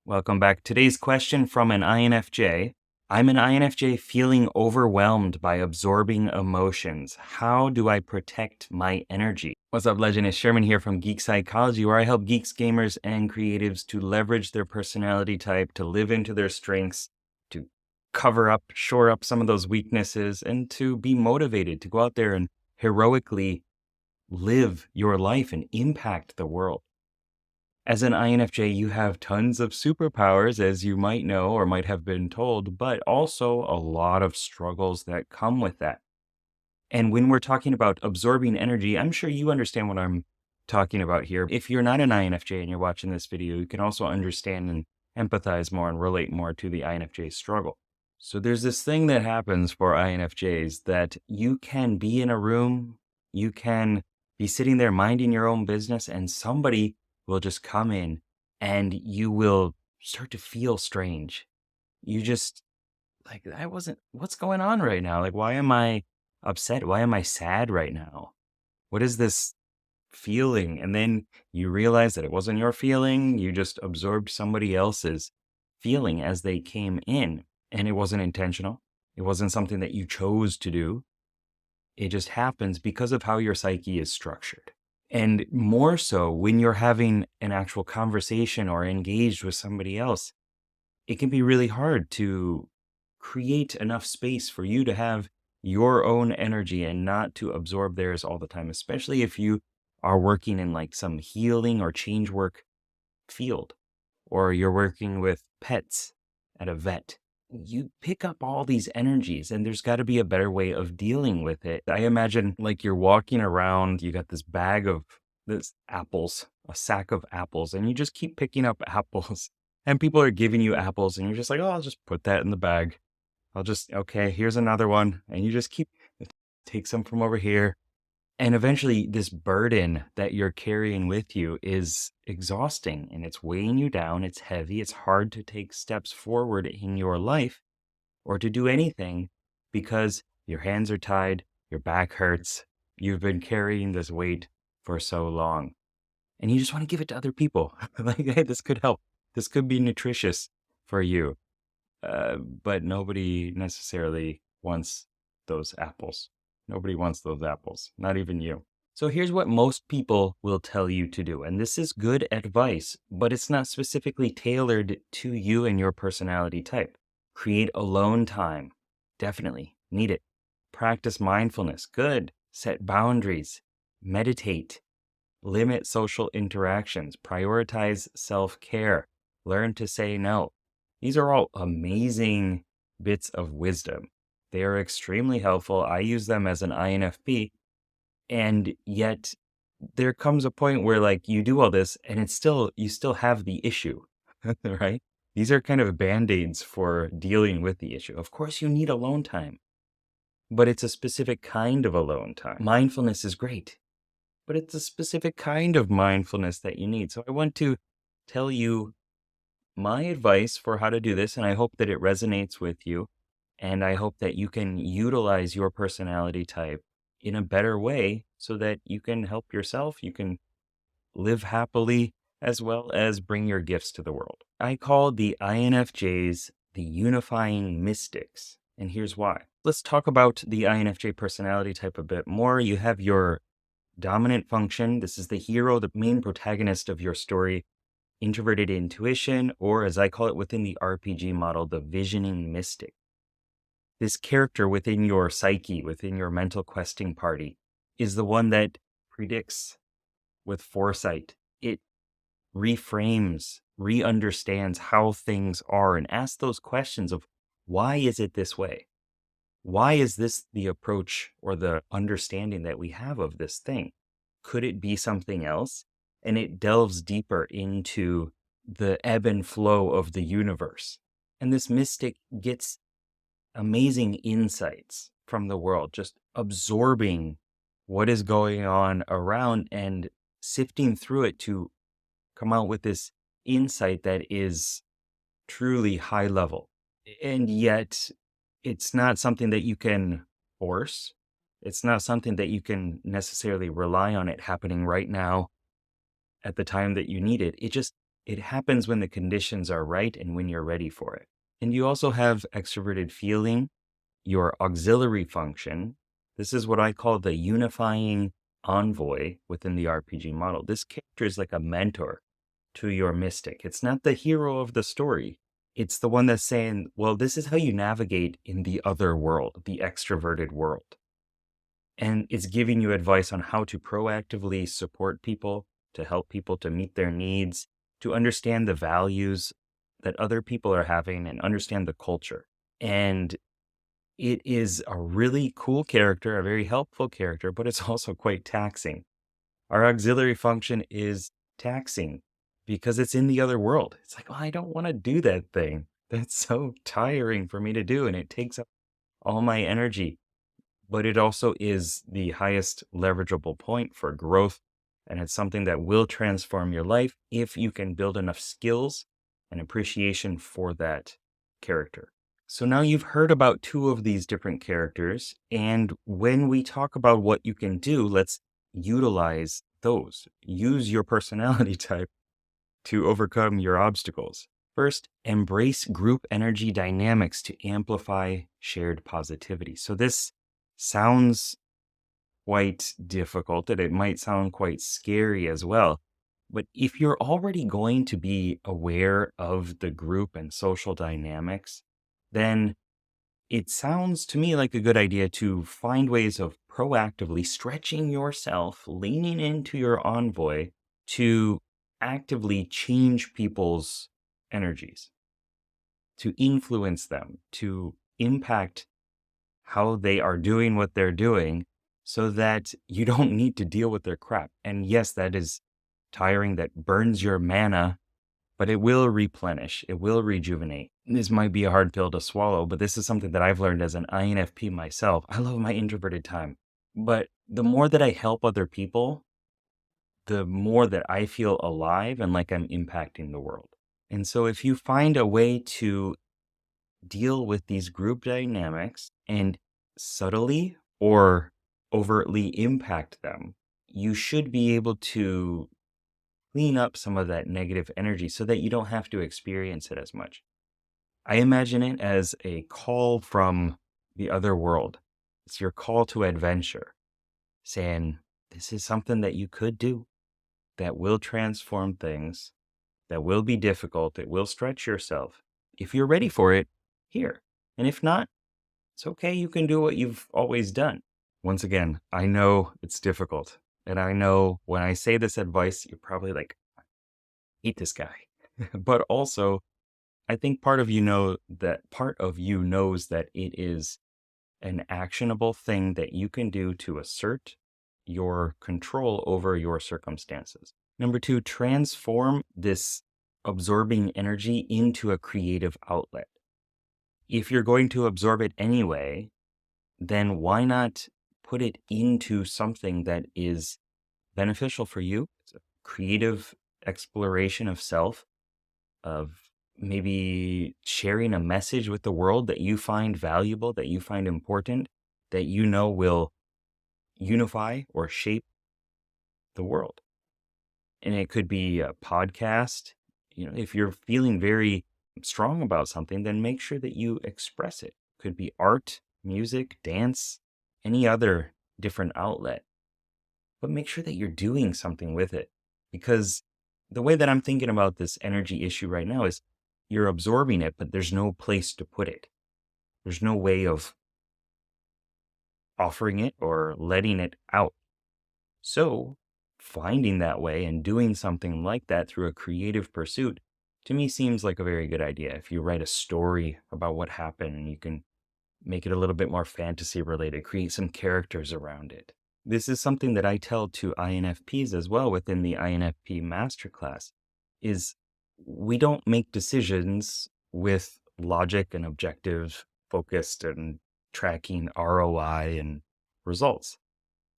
Welcome back. Today's question from an INFJ. I'm an INFJ feeling overwhelmed by absorbing emotions. How do I protect my energy? What's up, legend? It's Sherman here from Geek Psychology, where I help geeks, gamers, and creatives to leverage their personality type, to live into their strengths, to cover up, shore up some of those weaknesses, and to be motivated to go out there and heroically live your life and impact the world. As an INFJ, you have tons of superpowers, as you might know or might have been told, but also a lot of struggles that come with that. And when we're talking about absorbing energy, I'm sure you understand what I'm talking about here. If you're not an INFJ and you're watching this video, you can also understand and empathize more and relate more to the INFJ struggle. So there's this thing that happens for INFJs that you can be in a room, you can be sitting there minding your own business, and somebody will just come in and you will start to feel strange. You just what's going on right now? Like, why am I upset? Why am I sad right now? What is this feeling? And then you realize that it wasn't your feeling. You just absorbed somebody else's feeling as they came in. And it wasn't intentional. It wasn't something that you chose to do. It just happens because of how your psyche is structured. And more so when you're having an actual conversation or engaged with somebody else, it can be really hard to create enough space for you to have your own energy and not to absorb theirs all the time, especially if you are working in like some healing or change work field, or you're working with pets at a vet. You pick up all these energies, and there's got to be a better way of dealing with it. I imagine like you're walking around, you got this bag of this apples, a sack of apples, and you just keep picking up apples. And people are giving you apples, and you're just like, oh, I'll just put that in the bag. Okay, here's another one. And you just take some from over here. And eventually, this burden that you're carrying with you is exhausting and it's weighing you down. It's heavy. It's hard to take steps forward in your life or to do anything because your hands are tied, your back hurts. You've been carrying this weight for so long and you just want to give it to other people. Like, hey, this could help. This could be nutritious for you. But nobody necessarily wants those apples. Nobody wants those apples, not even you. So here's what most people will tell you to do. And this is good advice, but it's not specifically tailored to you and your personality type. Create alone time. Definitely need it. Practice mindfulness. Good. Set boundaries. Meditate. Limit social interactions. Prioritize self-care. Learn to say no. These are all amazing bits of wisdom. They are extremely helpful. I use them as an INFP, and yet there comes a point where like you do all this and you still have the issue, right? These are kind of band-aids for dealing with the issue. Of course, you need alone time, but it's a specific kind of alone time. Mindfulness is great, but it's a specific kind of mindfulness that you need. So I want to tell you my advice for how to do this, and I hope that it resonates with you. And I hope that you can utilize your personality type in a better way so that you can help yourself, you can live happily, as well as bring your gifts to the world. I call the INFJs the unifying mystics, and here's why. Let's talk about the INFJ personality type a bit more. You have your dominant function. This is the hero, the main protagonist of your story. Introverted intuition, or as I call it within the RPG model, the visioning mystic. This character within your psyche, within your mental questing party, is the one that predicts with foresight. It reframes, re-understands how things are and asks those questions of why is it this way? Why is this the approach or the understanding that we have of this thing? Could it be something else? And it delves deeper into the ebb and flow of the universe. And this mystic gets amazing insights from the world, just absorbing what is going on around and sifting through it to come out with this insight that is truly high level. And yet it's not something that you can force. It's not something that you can necessarily rely on it happening right now at the time that you need it. It just It happens when the conditions are right and when you're ready for it. And you also have extroverted feeling, your auxiliary function. This is what I call the unifying envoy within the RPG model. This character is like a mentor to your mystic. It's not the hero of the story. It's the one that's saying, well, this is how you navigate in the other world, the extroverted world. And it's giving you advice on how to proactively support people, to help people to meet their needs, to understand the values that other people are having and understand the culture. And it is a really cool character, a very helpful character, but it's also quite taxing. Our auxiliary function is taxing because it's in the other world. It's like, oh, I don't want to do that thing. That's so tiring for me to do, and it takes up all my energy. But it also is the highest leverageable point for growth. And it's something that will transform your life if you can build enough skills and appreciation for that character. So now you've heard about two of these different characters. And when we talk about what you can do, let's utilize those. Use your personality type to overcome your obstacles. First, embrace group energy dynamics to amplify shared positivity. So this sounds quite difficult and it might sound quite scary as well. But if you're already going to be aware of the group and social dynamics, then it sounds to me like a good idea to find ways of proactively stretching yourself, leaning into your envoy to actively change people's energies, to influence them, to impact how they are doing what they're doing so that you don't need to deal with their crap. And yes, that is tiring, that burns your mana, but it will replenish, it will rejuvenate. This might be a hard pill to swallow, but this is something that I've learned as an INFP myself. I love my introverted time, but the more that I help other people, the more that I feel alive and like I'm impacting the world. And so if you find a way to deal with these group dynamics and subtly or overtly impact them, you should be able to clean up some of that negative energy so that you don't have to experience it as much. I imagine it as a call from the other world. It's your call to adventure, saying, this is something that you could do that will transform things, that will be difficult, it will stretch yourself. If you're ready for it, here. And if not, it's okay. You can do what you've always done. Once again, I know it's difficult. And I know when I say this advice, you're probably like, hate this guy. But also, I think part of you knows that it is an actionable thing that you can do to assert your control over your circumstances. Number two, transform this absorbing energy into a creative outlet. If you're going to absorb it anyway, then why not put it into something that is beneficial for you? It's a creative exploration of self, of maybe sharing a message with the world that you find valuable, that you find important, that you know will unify or shape the world. And it could be a podcast. If you're feeling very strong about something, then make sure that you express it. Could be art, music, dance, any other different outlet. But make sure that you're doing something with it. Because the way that I'm thinking about this energy issue right now is you're absorbing it, but there's no place to put it. There's no way of offering it or letting it out. So finding that way and doing something like that through a creative pursuit, to me, seems like a very good idea. If you write a story about what happened and you can make it a little bit more fantasy related, create some characters around it. This is something that I tell to INFPs as well within the INFP masterclass, is we don't make decisions with logic and objective focused and tracking ROI and results.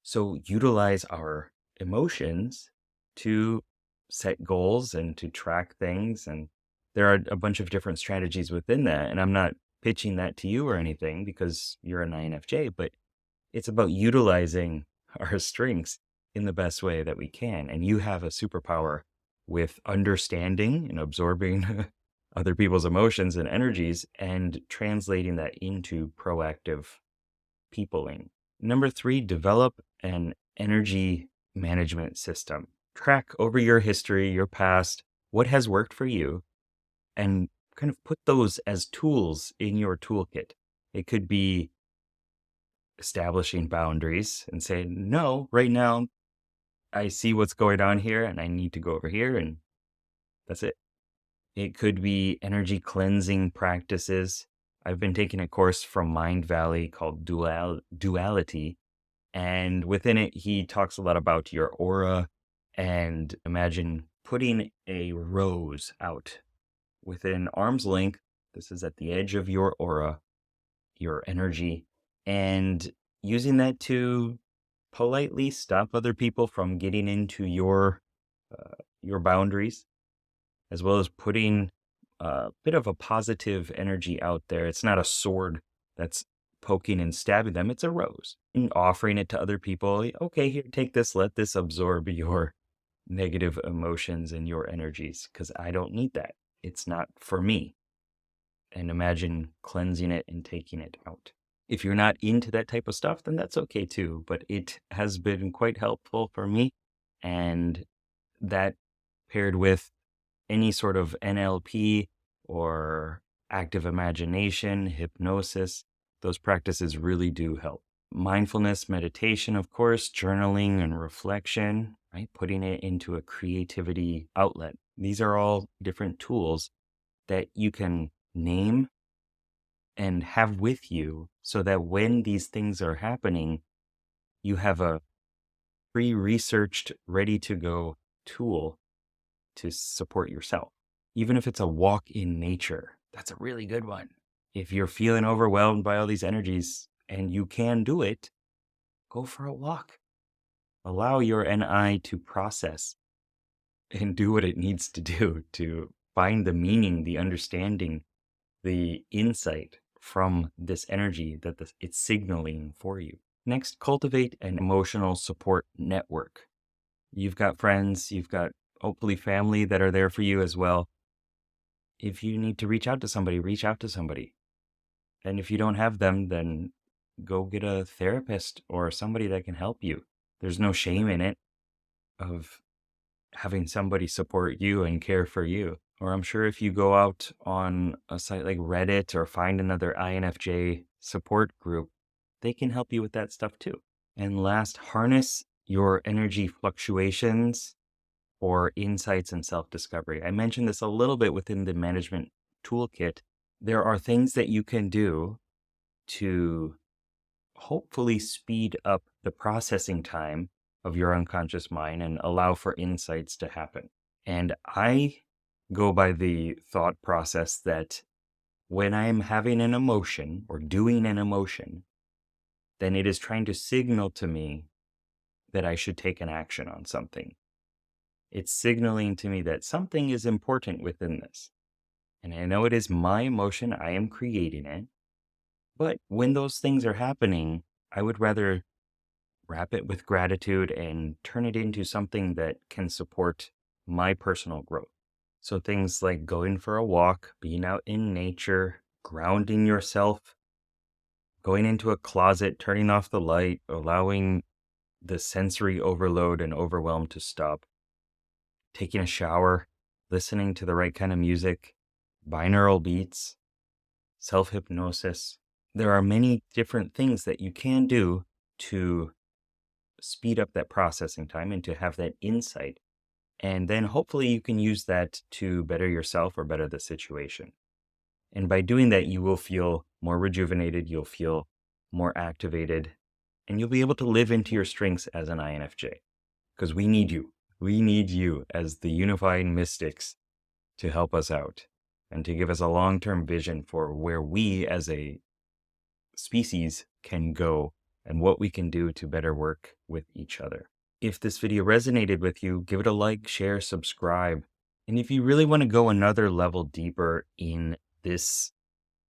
So utilize our emotions to set goals and to track things. And there are a bunch of different strategies within that. And I'm not pitching that to you or anything because you're an INFJ, but it's about utilizing our strengths in the best way that we can. And you have a superpower with understanding and absorbing other people's emotions and energies and translating that into proactive peopling. Number 3, develop an energy management system. Track over your history, your past, what has worked for you, and kind of put those as tools in your toolkit. It could be establishing boundaries and saying, no, right now I see what's going on here and I need to go over here, and that's it. It could be energy cleansing practices. I've been taking a course from Mind Valley called Duality. And within it, he talks a lot about your aura. And imagine putting a rose out within arm's length. This is at the edge of your aura, your energy, and using that to politely stop other people from getting into your boundaries, as well as putting a bit of a positive energy out there. It's not a sword that's poking and stabbing them, it's a rose. And offering it to other people. Okay, here, take this, let this absorb your negative emotions and your energies, because I don't need that. It's not for me. And imagine cleansing it and taking it out. If you're not into that type of stuff, then that's okay too. But it has been quite helpful for me. And that paired with any sort of NLP or active imagination, hypnosis, those practices really do help. Mindfulness, meditation, of course, journaling and reflection, right? Putting it into a creativity outlet. These are all different tools that you can name and have with you so that when these things are happening, you have a pre-researched, ready-to-go tool to support yourself. Even if it's a walk in nature, that's a really good one. If you're feeling overwhelmed by all these energies and you can do it, go for a walk. Allow your NI to process and do what it needs to do to find the meaning, the understanding, the insight from this energy that it's signaling for you. Next, cultivate an emotional support network. You've got friends, you've got hopefully family that are there for you as well. If you need to reach out to somebody, reach out to somebody. And if you don't have them, then go get a therapist or somebody that can help you. There's no shame in it of having somebody support you and care for you. Or I'm sure if you go out on a site like Reddit or find another INFJ support group, they can help you with that stuff too. And last, harness your energy fluctuations for insights and self-discovery. I mentioned this a little bit within the management toolkit. There are things that you can do to hopefully speed up the processing time of your unconscious mind and allow for insights to happen. And I go by the thought process that when I'm having an emotion or doing an emotion, then it is trying to signal to me that I should take an action on something. It's signaling to me that something is important within this. And I know it is my emotion, I am creating it. But when those things are happening, I would rather wrap it with gratitude and turn it into something that can support my personal growth. So things like going for a walk, being out in nature, grounding yourself, going into a closet, turning off the light, allowing the sensory overload and overwhelm to stop, taking a shower, listening to the right kind of music, binaural beats, self-hypnosis. There are many different things that you can do to speed up that processing time and to have that insight. And then hopefully you can use that to better yourself or better the situation. And by doing that, you will feel more rejuvenated, you'll feel more activated, and you'll be able to live into your strengths as an INFJ. Because we need you. We need you as the unifying mystics to help us out and to give us a long-term vision for where we as a species can go and what we can do to better work with each other. If this video resonated with you, give it a like, share, subscribe. And if you really want to go another level deeper in this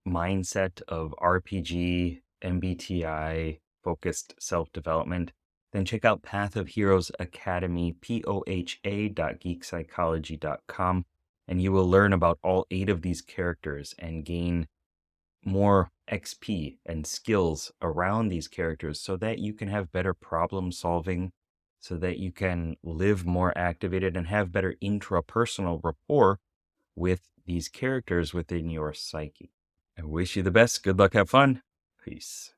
mindset of RPG, MBTI focused self-development, then check out Path of Heroes Academy, poha.geekpsychology.com, and you will learn about all 8 of these characters and gain more XP and skills around these characters so that you can have better problem solving, so that you can live more activated and have better intrapersonal rapport with these characters within your psyche. I wish you the best. Good luck. Have fun. Peace.